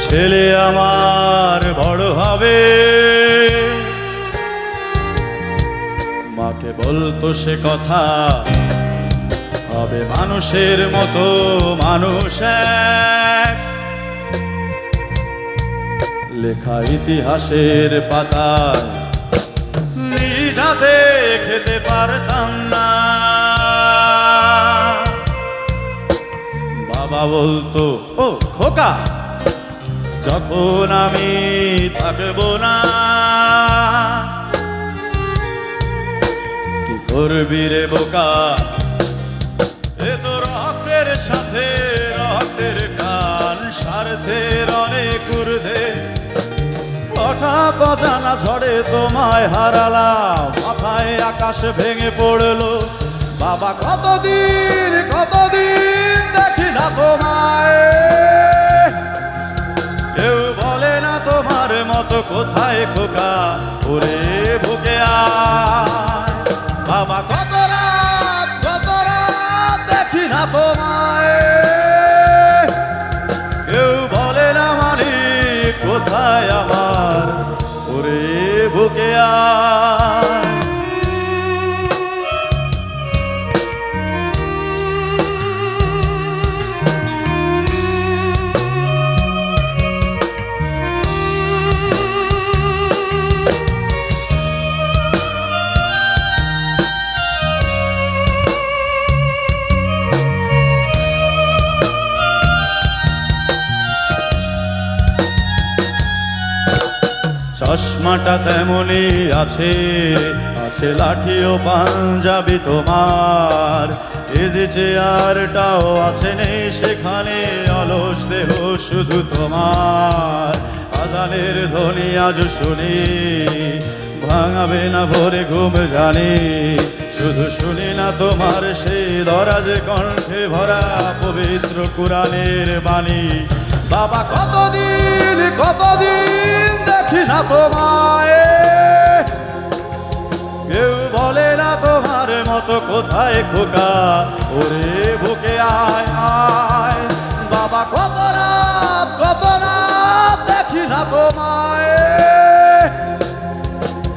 ছেলে আমার বড় হবে, মাকে বলতো সে কথা, হবে মানুষের মতো মানুষ এক। লেখা ইতিহাসের পাতায় নিজ হাতে খেতে পারতাম না। বাবা বলতো, ও খোকা, যখন আমি থাকবো না, কি করবি রে বোকা, এ তো রক্তের সাথে রক্তের টান, স্বার্থের অনেক ঊর্ধ্বে। হঠাৎ অজানা ঝড়ে তোমায় হারালাম, মাথায় আকাশ ভেঙে পড়লো। বাবা কতদিন কতদিন দেখি না তোমায়, কেউ বলে না তোমার মতো কোথায় খোকা, ওরে বুকে আয়। বাবা কত রাত দেখি না তোমায়, কেউ বলে না মানি কোথায় আমার, ওরে বুকে আয়। চশমাটা তেমনি আছে, আছে লাঠি ও পাঞ্জাবি তোমার, এ যে চেয়ারটাও আছে নেই সেখানে, অলস দেহ শুধু তোমার। আজানের ধ্বনি আজ শুনি, ভাঙাবে না ভোরে ঘুম জানি, শুধু শুনি না তোমার সেই দরাজে কণ্ঠে ভরা পবিত্র কুরআনের বাণী। বাবা কতদিন কতদিন দেখি না তোমায়, কেউ বলে না তোমার মতো কোথায় খোকা, ওরে বুকে আয় আয়। বাবা কত রাত দেখি না তোমায়,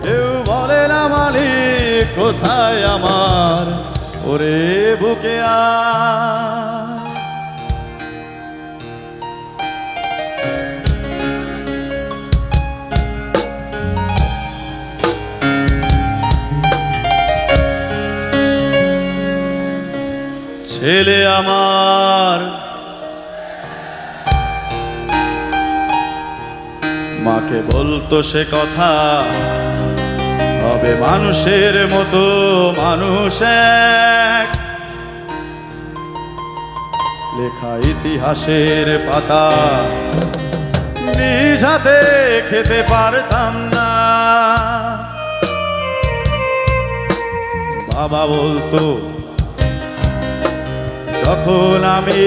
কেউ বলে না মালিক কোথায় আমার, ওরে বুকে আয়। ছেলে আমার, মাকে বলতো সে কথা, হবে মানুষের মতো মানুষ এক। লেখা ইতিহাসের পাতা নিজ হাতে খেতে পারতাম না। বাবা বলতো, যখন আমি